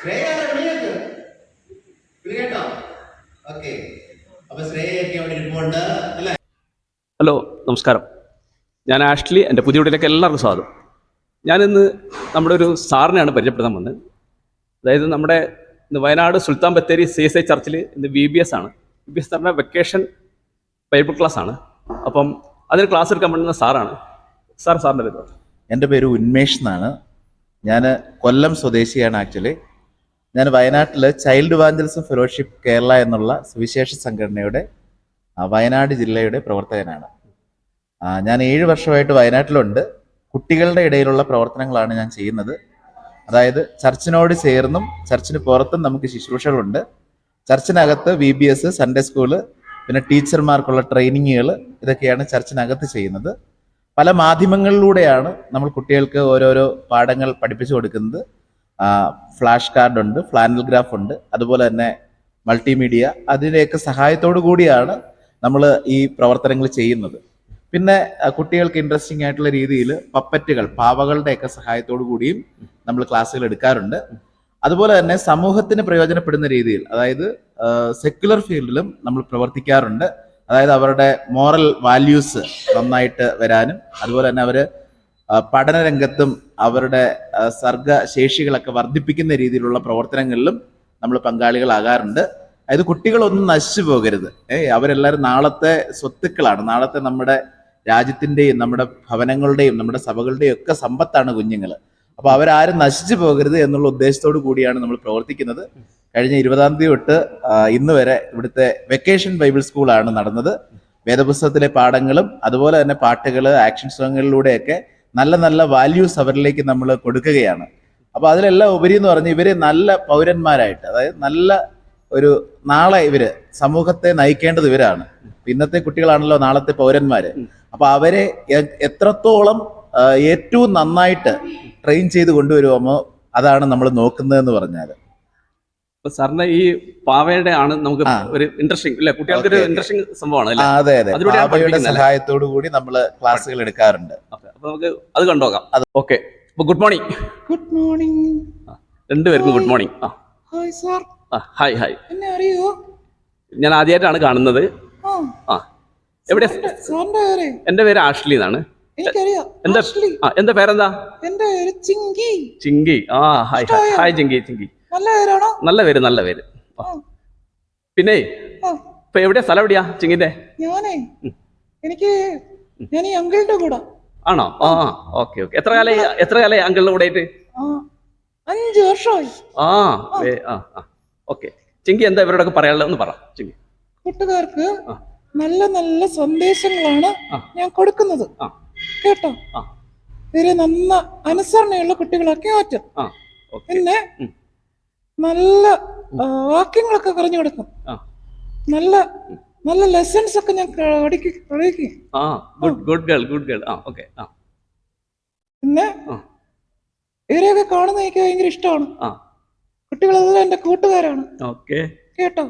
ശ്രേയാണ് വിളിയത് വിളി കേട്ടോ. ഓക്കെ, അപ്പൊ ശ്രേയൊക്കെ അവിടെ ഇരിപ്പുണ്ട് അല്ലേ? ഹലോ, നമസ്കാരം. ഞാൻ ആഷ്ലി. എൻ്റെ പുതിയ വീട്ടിലേക്ക് എല്ലാവർക്കും സ്വാഗതം. ഞാനിന്ന് നമ്മുടെ ഒരു സാറിനെയാണ് പരിചയപ്പെടുത്താൻ വന്നത്. അതായത് നമ്മുടെ ഇന്ന് വയനാട് സുൽത്താൻ ബത്തേരി CSI ചർച്ചിൽ ഇന്ന് VBS ആണ്. VBS സാറിൻ്റെ വെക്കേഷൻ ബൈബിൾ ക്ലാസ് ആണ്. അപ്പം അതിന് ക്ലാസ് എടുക്കാൻ പറ്റുന്ന സാറാണ്. സാറിൻ്റെ പേര്? എൻ്റെ പേര് ഉന്മേഷ് എന്നാണ്. ഞാൻ കൊല്ലം സ്വദേശിയാണ്. ആക്ച്വലി ഞാൻ വയനാട്ടിൽ ചൈൽഡ് ഇവാഞ്ചലിസം ഫെലോഷിപ്പ് കേരള എന്നുള്ള സുവിശേഷ സംഘടനയുടെ വയനാട് ജില്ലയുടെ പ്രവർത്തകനാണ്. ഞാൻ 7 വർഷമായിട്ട് വയനാട്ടിലുണ്ട്. കുട്ടികളുടെ ഇടയിലുള്ള പ്രവർത്തനങ്ങളാണ് ഞാൻ ചെയ്യുന്നത്. അതായത് ചർച്ചിനോട് ചേർന്നും ചർച്ചിന് പുറത്തും നമുക്ക് ശുശ്രൂഷകളുണ്ട്. ചർച്ചിനകത്ത് VBS, സൺഡേ സ്കൂള്, പിന്നെ ടീച്ചർമാർക്കുള്ള ട്രെയിനിങ്ങുകൾ, ഇതൊക്കെയാണ് ചർച്ചിനകത്ത് ചെയ്യുന്നത്. പല മാധ്യമങ്ങളിലൂടെയാണ് നമ്മൾ കുട്ടികൾക്ക് ഓരോരോ പാഠങ്ങൾ പഠിപ്പിച്ചു കൊടുക്കുന്നത്. ഫ്ലാഷ് കാർഡ് ഉണ്ട്, ഫ്ലാനൽ ഗ്രാഫ് ഉണ്ട്, അതുപോലെ തന്നെ മൾട്ടിമീഡിയ, അതിൻ്റെയൊക്കെ സഹായത്തോടു കൂടിയാണ് നമ്മൾ ഈ പ്രവർത്തനങ്ങൾ ചെയ്യുന്നത്. പിന്നെ കുട്ടികൾക്ക് ഇൻട്രസ്റ്റിംഗ് ആയിട്ടുള്ള രീതിയിൽ പപ്പറ്റുകൾ, പാവകളുടെയൊക്കെ സഹായത്തോടു കൂടിയും നമ്മൾ ക്ലാസ്സുകൾ എടുക്കാറുണ്ട്. അതുപോലെ തന്നെ സമൂഹത്തിന് പ്രയോജനപ്പെടുന്ന രീതിയിൽ, അതായത് സെക്യുലർ ഫീൽഡിലും നമ്മൾ പ്രവർത്തിക്കാറുണ്ട്. അതായത് അവരുടെ മോറൽ വാല്യൂസ് നന്നായിട്ട് വരാനും, അതുപോലെ തന്നെ അവർ പഠനരംഗത്തും അവരുടെ സർഗശേഷികളൊക്കെ വർദ്ധിപ്പിക്കുന്ന രീതിയിലുള്ള പ്രവർത്തനങ്ങളിലും നമ്മൾ പങ്കാളികളാകാറുണ്ട്. അതായത് കുട്ടികളൊന്നും നശിച്ചു പോകരുത്. അവരെല്ലാവരും നാളത്തെ സ്വത്തുക്കളാണ്. നാളത്തെ നമ്മുടെ രാജ്യത്തിൻ്റെയും നമ്മുടെ ഭവനങ്ങളുടെയും നമ്മുടെ സഭകളുടെയും ഒക്കെ സമ്പത്താണ് കുഞ്ഞുങ്ങൾ. അപ്പോൾ അവരാരും നശിച്ചു പോകരുത് എന്നുള്ള ഉദ്ദേശത്തോടു കൂടിയാണ് നമ്മൾ പ്രവർത്തിക്കുന്നത്. കഴിഞ്ഞ 20-ാം തീയതി തൊട്ട് ഇന്ന് വരെ ഇവിടുത്തെ വെക്കേഷൻ ബൈബിൾ സ്കൂളാണ് നടന്നത്. വേദപുസ്തകത്തിലെ പാഠങ്ങളും അതുപോലെ തന്നെ പാട്ടുകൾ, ആക്ഷൻ സോങ്ങുകളിലൂടെയൊക്കെ നല്ല നല്ല വാല്യൂസ് അവരിലേക്ക് നമ്മൾ കൊടുക്കുകയാണ്. അപ്പോൾ അതിലെല്ലാം ഉപരി എന്ന് പറഞ്ഞ് ഇവർ നല്ല പൗരന്മാരായിട്ട്, അതായത് നല്ല ഒരു നാളെ ഇവര് സമൂഹത്തെ നയിക്കേണ്ടത് ഇവരാണ്. ഇന്നത്തെ കുട്ടികളാണല്ലോ നാളത്തെ പൗരന്മാര്. അപ്പൊ അവരെ എത്രത്തോളം ഏറ്റവും നന്നായിട്ട് ട്രെയിൻ ചെയ്ത് കൊണ്ടുവരുമോ അതാണ് നമ്മൾ നോക്കുന്നതെന്ന് പറഞ്ഞാൽ. സാറിന്റെ ഈ പാവയുടെ ആണ് നമുക്ക് ഒരു ഇൻട്രസ്റ്റിംഗ് അല്ലെ, കുട്ടികൾക്ക് ഒരു ഇൻട്രസ്റ്റിംഗ് സംഭവമാണ്. അതെ അതെ, പാവയുടെ സഹായത്തോടു കൂടി നമ്മൾ ക്ലാസ്സുകൾ എടുക്കാറുണ്ട്. അപ്പൊ നമുക്ക് അത് കണ്ടോക്കാം. ഓക്കെ, അപ്പൊ ഗുഡ് മോർണിംഗ്. Good morning. രണ്ടുപേർക്കും good morning. Hi sir. Hi hi. എന്നെ അറിയോ? ഞാൻ ആദ്യമായിട്ടാണ് കാണുന്നത്. എവിടെ? എന്റെ പേര് ആഷ്ലി എന്നാണ്. എനിക്കറിയാം. എന്താ പേരെന്താ? എന്റെ പേര് ചിങ്കി. ചിങ്കി. Hi hi ചിങ്കി. ചിങ്കി നല്ല പേരാണോ? നല്ല പേര്. പിന്നെ ഇപ്പൊ എവിടെയാ, സ്ഥലം എവിടെയാ ചിങ്കിന്റെ? ഞാൻ ഈ അങ്കിളിന്റെ കൂടെ. ആണോ? ഓക്കെ. എത്ര കാലമായി അങ്കിളിന്റെ കൂടെ ആയിട്ട്? 5 വർഷമായി. ഓക്കെ. ചിങ്കി എന്താ ഇവരോടൊക്കെ പറയാനുള്ളത് ഒന്ന് പറ ചിങ്കി. കൂട്ടുകാർക്ക് നല്ല നല്ല സന്ദേശങ്ങളാണ് ഞാൻ കൊടുക്കുന്നത്, കേട്ടോ. ഇവര് നന്ന അനുസരണയുള്ള കുട്ടികളൊക്കെ മാറ്റും. പിന്നെ നല്ല വാക്യങ്ങളൊക്കെ പറഞ്ഞു കൊടുക്കും. നല്ല നല്ല ലെസൺസ് ഒക്കെ ഞാൻ പഠിക്കും. Good girl. പിന്നെ ഇവരെയൊക്കെ കാണുന്ന എനിക്ക് ഭയങ്കര ഇഷ്ടമാണ്. കുട്ടികളെല്ലാം എന്റെ കൂട്ടുകാരാണ്, കേട്ടോ.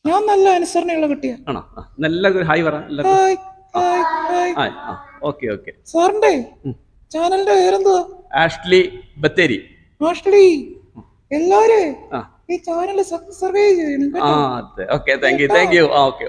ഞാൻ നല്ല അനുസരണയുള്ള കുട്ടിയാണ്. നല്ല ഹായ് പറ. സാറിന്റെ ചാനലിന്റെ പേരെന്തുവാ? ആഷ്ലി ബത്തേരി. ആഷ്ലി, എല്ലാവരും ഈ ചാനൽ സബ്സ്ക്രൈബ് ചെയ്യണം. Okay, thank you. ഓക്കെ.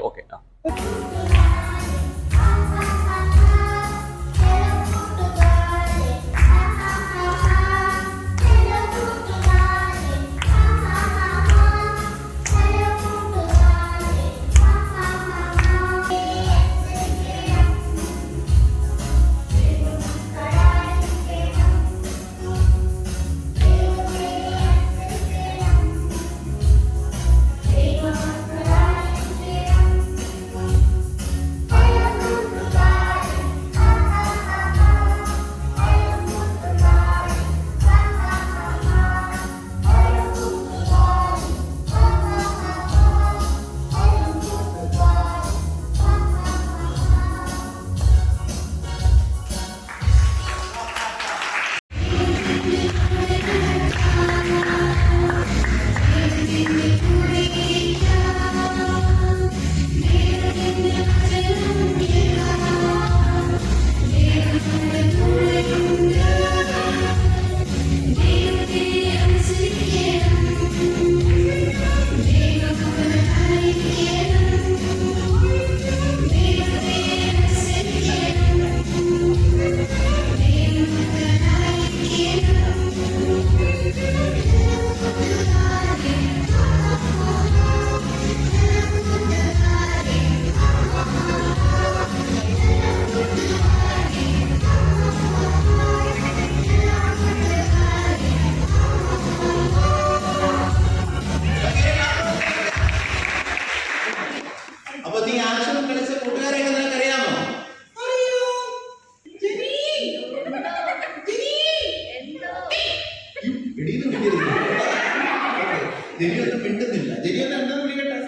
ജെനിയൊന്നും മിണ്ടുന്നില്ല. ജെനിയൊന്നും എന്താന്ന് വിളിക്കട്ടെ?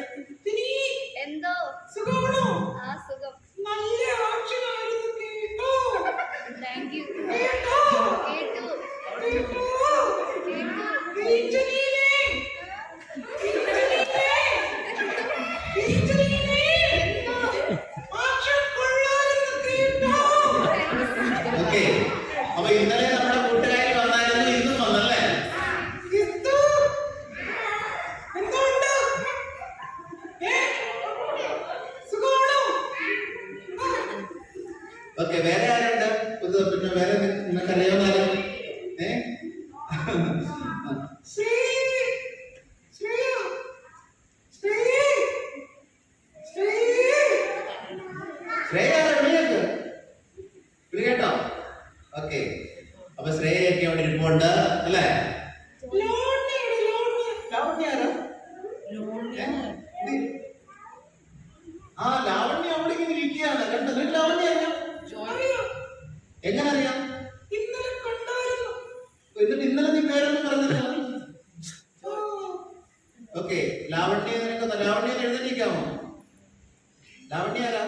എന്തോ സുഖമാണോ? ആ സുഖം. നല്ല ആക്ഷനായിരുന്നു കേട്ടോ. Thank you. കേട്ടോ കേട്ടു കേട്ടോ. കേട്ടു. ടീച്ചറിനെ ആക്ഷൻ കൊള്ളായിരുന്നു കേട്ടോ. ഓക്കെ. അപ്പൊ ഇന്നലെ നമ്മുടെ കൂട്ടുകാരി വന്നായിരുന്നു, ഇന്നും വന്നല്ലേ? എന്തോ എന്തുണ്ട്? സുഖമാണോ? ഓക്കെ. വേറെ ആരുണ്ട്? പിന്നെ വേറെ നിങ്ങൾക്ക് അറിയാവുന്ന ആരും? ശ്രേയ ശ്രേയ ശ്രേയ ശ്രേയ ശ്രേയ വിളിയൊക്കെ വിളിക്കേട്ടോ? ഓക്കെ. അപ്പൊ ശ്രേയൊക്കെ അവിടെ ഇരിപ്പുണ്ട് അല്ലേ? ലാവണ്യ ആരാ? ആ ലാവണ്യ അവിടെ ഇങ്ങനെ ഇരിക്കുകയാണ്. കണ്ടോ? നിനക്ക് ലാവണ്യ അറിയാം? എങ്ങനെ അറിയാം? ഇന്നലെ കണ്ടായിരുന്നു. എന്നിട്ട് ഇന്നലെ നീ പേരൊന്നും പറഞ്ഞില്ല. ഓക്കെ. ലാവണ്യ നിനക്ക് ലാവണ്യ എഴുന്നേറ്റിരിക്കാമോ? ലാവണ്യ ആരാ?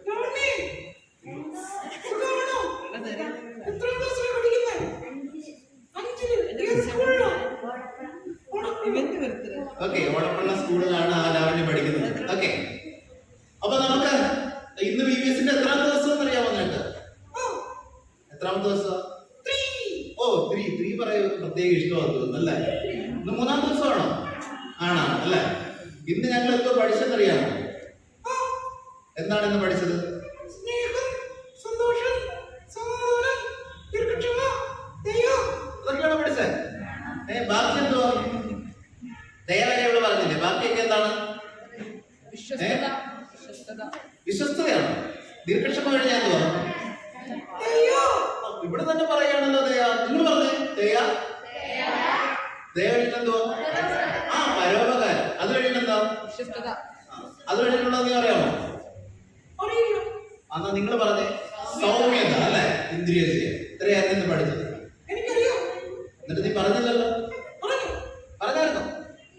ലാവണ്യ സുഖമാണോ? എത്രാം ക്ലാസ്സിലാണ് പഠിക്കുന്നത്? 5-ല്. ഏത് സ്കൂളിലോ? ഓക്കെ. ഓടപ്പള്ള സ്കൂളിലാണ് ആ ലാവണ്യ പഠിക്കുന്നത്. ഓക്കെ. അപ്പൊ നമുക്ക് ഇന്ന് VVS-ന്റെ എത്രാമത്തെ ദിവസം അറിയാമോ നിനക്ക്? എത്രാമത്തെ ദിവസം? ഓ 3 പറയുന്നത് പ്രത്യേക ഇഷ്ടമാണ് തോന്നുന്നു അല്ലേ? ഇന്ന് 3-ാം ദിവസമാണോ? ആണാണ് അല്ലേ? ഇന്ന് ഞങ്ങൾ എന്തോ പഠിച്ചെന്നറിയാമോ? എന്താണ് ഇന്ന് പഠിച്ചത്? സ്നേഹം, സന്തോഷം, സമാധാനം, ദീർഘക്ഷമ, ദയ. അതൊക്കെയാണോ പഠിച്ചത്? ബാക്കി എന്തുവാ? ദയ വരെ ഇവിടെ പറഞ്ഞില്ലേ? ബാക്കിയൊക്കെ എന്താണ്? വിശ്വസ്തതയാണോ? ദീർഘക്ഷമ കഴിഞ്ഞാൽ എന്തുവാ? ദയ. ഇവിടെ തന്നെ പറയുകയാണല്ലോ ദയ. നിങ്ങൾ പറഞ്ഞേ ദയ. ദയ കഴിഞ്ഞിട്ട് എന്തുവാ? ആ പരോപകാരം. അത് കഴിഞ്ഞിട്ട് എന്താ? അത് കഴിഞ്ഞിട്ടുള്ളത് നീ അറിയാമോ? അറിയില്ല. എന്നാ നിങ്ങൾ പറഞ്ഞേ സൗമ്യത അല്ലെ? ഇന്ദ്രിയജയം. ഇത്രയായിരുന്നു ഇന്ന് പഠിച്ചത്. എനിക്കറിയാം. എന്നിട്ട് നീ പറഞ്ഞില്ലല്ലോ. പറഞ്ഞു. പറഞ്ഞായിരുന്നോ?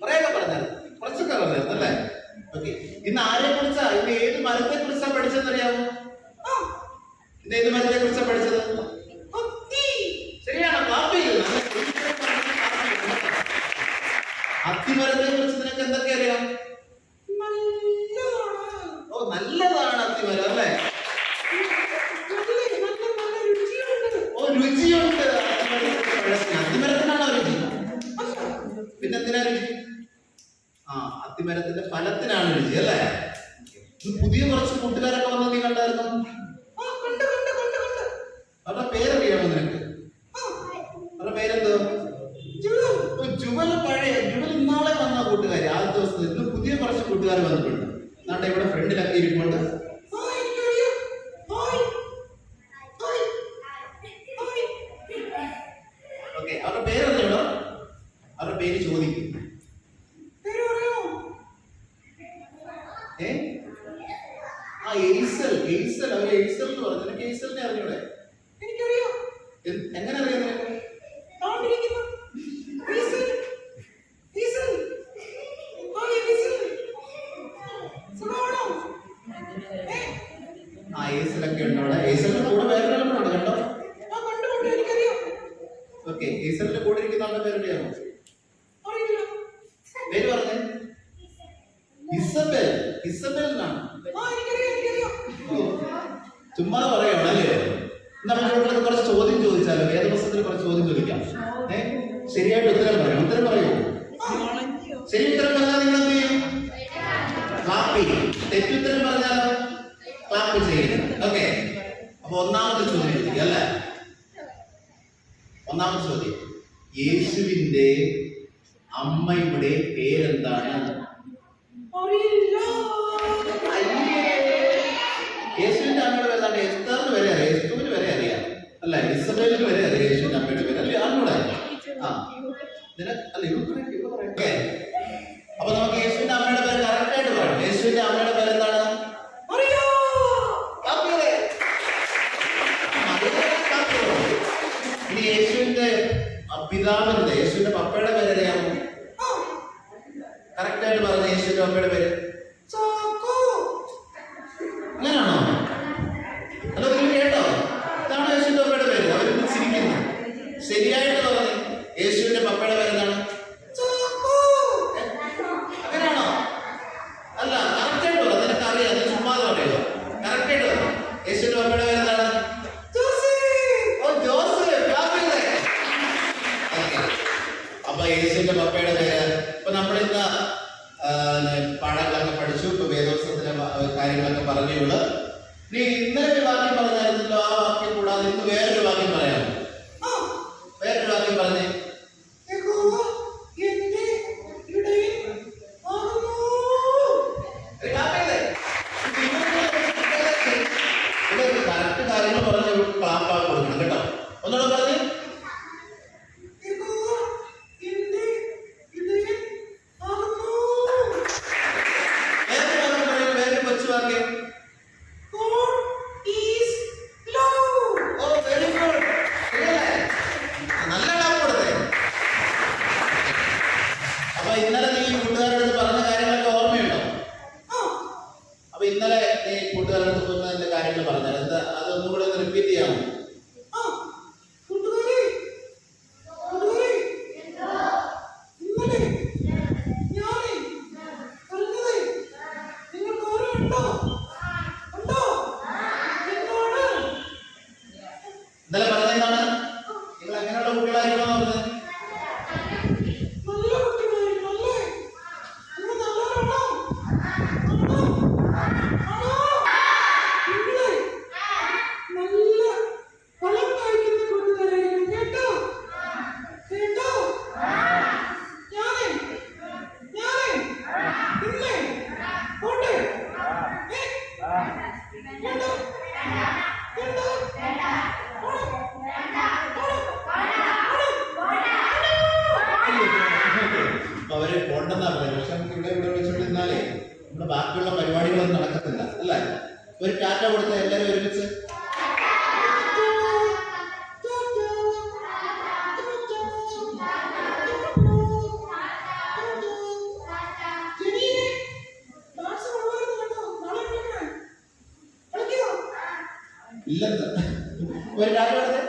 പറയാനൊക്കെ പറഞ്ഞായിരുന്നു. കുറച്ചൊക്കെ പറഞ്ഞായിരുന്നു അല്ലേ? ഓക്കെ. ഇന്ന് ആരെ കുറിച്ചാ, ഇന്ന് ഏത് മരത്തെ കുറിച്ചാ പഠിച്ചെന്നറിയാമോ? ഇന്ന് ഏത് മരത്തെ കുറിച്ചാ പഠിച്ചത്? അത്തി. ശരിയാണോ? കാപ്പി. അത്തിമരത്തെ കുറിച്ച് നിനക്ക് എന്തൊക്കെ അറിയാം? നല്ലതാണ്. ഓ നല്ലതാണ് അത്തിമരം അല്ലേ? നല്ല രുചിയുണ്ട്. ഓ രുചിയുണ്ട്. അത്തിമരത്തിനാണോ രുചി? പിന്നെന്തിനാ രുചി? ആ അത്തിമരത്തിന്റെ ഫലത്തിനാണ് രുചി അല്ലേ? പുതിയ കുറച്ച് കൂട്ടുകാരൊക്കെ വന്ന് നീ കണ്ടായിരുന്നു? കണ്ട്. അവരുടെ പേരറിയാമോ നിനക്ക്? അവരുടെ പേരെന്തോ? ജുവൽ. പഴയ ജുവൽ ഇന്നാളെ വന്ന കൂട്ടുകാരി. ആദ്യ ദിവസം ഇന്ന് പുതിയ കുറച്ച് കൂട്ടുകാർ വന്നിട്ടുണ്ട്. എന്നാണ്ട് ഇവിടെ ഫ്രണ്ടിലൊക്കെ ഇരിപ്പുണ്ട്. ഓക്കെ. അവരുടെ പേരെന്താണോ? അവരുടെ പേര് ചോദിക്കും. ആ എയ്സൽ. അവർ എയ്സൽ എന്ന് പറഞ്ഞു. നിനക്ക് എയ്സലിനെ അറിഞ്ഞൂടെ? എനിക്കറിയാം. എങ്ങനെ അറിയാം നിനക്ക്? ആ എയ്സലൊക്കെ ഉണ്ട് അവിടെ. എയ്സലിന്റെ കൂടെ വേറെ ഒരാളുണ്ട് കേട്ടോ. ഓക്കെ. എയ്സലിന്റെ കൂടെ ഇരിക്കുന്ന ആളുടെ പേരറിയാമോ? പേര് പറഞ്ഞേ. ഇസബെൽ. ഇസബെൽ എന്നാണ്. ചുമ്മാ പറയണം അല്ലേ? നമുക്ക് കുറച്ച് ചോദ്യം ചോദിച്ചാലോ? വേദപുസ്തകത്തിൽ കുറച്ച് ചോദ്യം ചോദിക്കാം. ശരിയായിട്ട് ഉത്തരം പറയണം. ഉത്തരം പറയൂ. ശരി ഉത്തരം പറഞ്ഞാൽ നിങ്ങൾ എന്ത് ചെയ്യും? ക്ലാപ്പ് ചെയ്യും. തെറ്റുത്തരം പറഞ്ഞാലോ? ക്ലാപ്പ് ചെയ്യും. ഓക്കെ. അപ്പൊ ഒന്നാമത്തെ ചോദ്യം ചോദിക്കുക അല്ലേ? ഒന്നാമത്തെ ചോദ്യം, യേശുവിന്റെ അമ്മയുടെ പേരെന്താണ്? യേശുവിന്റെ അമ്മയുടെ പേരെന്താണ്? എസ്തറിന് വരെ അറിയാം, യേശുവിന് വരെ അറിയാം അല്ല, ഇസബേലിന് വരെ അറിയാം യേശുവിന്റെ അമ്മയുടെ പേര് അല്ലേ? അറിഞ്ഞൂടെ? ആ നിനക്ക് അല്ല ഇവ പറയട്ടെ. അപ്പൊ നമുക്ക് യേശുവിന്റെ അമ്മയുടെ പേര് കറക്റ്റ് ആയിട്ട് പറയാം. യേശുവിന്റെ അമ്മയുടെ പേര് എന്താണ്? ഇനി യേശുവിന്റെ പിതാവിന്റെ, യേശുവിന്റെ പപ്പയുടെ പേര് അറിയാമോ? ശരിയായിട്ട് പറഞ്ഞു. യേശുവിന്റെ പപ്പയുടെ പേരെന്താണ്? ചാക്കോ. അങ്ങനെയാണോ? അല്ല, കറക്റ്റായിട്ട് പറഞ്ഞു. നിനക്ക് അറിയാം, നീ ചുമ്മാതെ പറയുമോ? കറക്റ്റായിട്ട് പറഞ്ഞു. യേശുവിന്റെ പപ്പയുടെ പേരെന്താണ്? ജോസഫ്. ഓ, ജോസഫ്. clap ചെയ്തേ. Okay. അപ്പൊ യേശുവിന്റെ പപ്പയുടെ പേര് ഇപ്പൊ നമ്മളിന്ന് പാഠങ്ങളൊക്കെ പഠിച്ചു. ഇപ്പൊ വേദോത്സവത്തിലെ കാര്യങ്ങളൊക്കെ പറഞ്ഞുള്ളൂ. നീ ഇന്നലെ ഒരു വാക്യം പറഞ്ഞായിരുന്നല്ലോ, ആ വാക്യം കൂടാതെ ഇന്ന് വേറൊരു വാക്യം പറയാമോ? ആ, വേറൊരു വാക്യം പറഞ്ഞേ. യഹോവ എന്റെ ഇടയൻ ആകുന്നു. കറക്റ്റ് കാര്യങ്ങൾ പറഞ്ഞ് ക്ലാപ്പാ കൊടുക്കണം കേട്ടോ. ഒന്നുകൂടെ പറഞ്ഞേ. യഹോവ എന്റെ ഇടയൻ ആകുന്നു. വേറൊരു വാക്യം പറയൂ, വേറൊരു കൊച്ചു വാക്യം. God is love. ഓ, വെരി ഗുഡ്. ശരിയല്ലേ? നല്ല ക്ലാപ്പ് കൊടുത്തേ. അപ്പൊ ഇന്നലെ നീ കൂട്ടുകാരുടെ അടുത്ത് പറഞ്ഞ കാര്യങ്ങളൊക്കെ ഓർമ്മയുണ്ടോ? ആ, അപ്പൊ ഇന്നലെ നീ കൂട്ടുകാരുടെ അടുത്ത് പോകുന്നതിന്റെ കാര്യങ്ങൾ പറഞ്ഞാൽ എന്താ, അതൊന്നും കൂടെ ഒന്ന് റിപ്പീറ്റ് ചെയ്യാമോ? ആ, കൂട്ടുകാരെ, കൂട്ടുകാരെ, ഇന്നലെ ഞാനേ പറഞ്ഞത് നിങ്ങൾക്ക് ഓർമ്മയുണ്ടോ? ഉണ്ടോ? എന്നോട് ഇന്നലെ പറഞ്ഞതാണ് നിങ്ങൾ എങ്ങനെയുള്ള കുട്ടികളായിരിക്കണം പറഞ്ഞത്. നല്ല കുട്ടികളായിരിക്കും അല്ലേ? നിങ്ങൾ നല്ലവരാണോ? ആണോ? ആണോ? നിങ്ങളെ നല്ല ഫലം കായ്ക്കുന്ന കൂട്ടുകാരായിരിക്കും. കേട്ടോ? കേട്ടോ? ഞാനേ ഇന്നേ പോട്ടെ. കേട്ടോ? കേട്ടോ? അപ്പൊ അവര് പോണ്ടെന്നാ പറയുന്നത്. പക്ഷെ നമുക്ക് ഇവിടെ വിളിച്ചോണ്ടിരുന്നാലേ നമ്മുടെ ബാക്കിയുള്ള പരിപാടികളൊന്നും നടക്കത്തില്ല അല്ലേ? ഒരു ടാറ്റ കൊടുത്ത എല്ലാവരും ഒരുമിച്ച്. ഇല്ലെന്ന് ഒരു ടാറ്റ കൊടുത്തേ.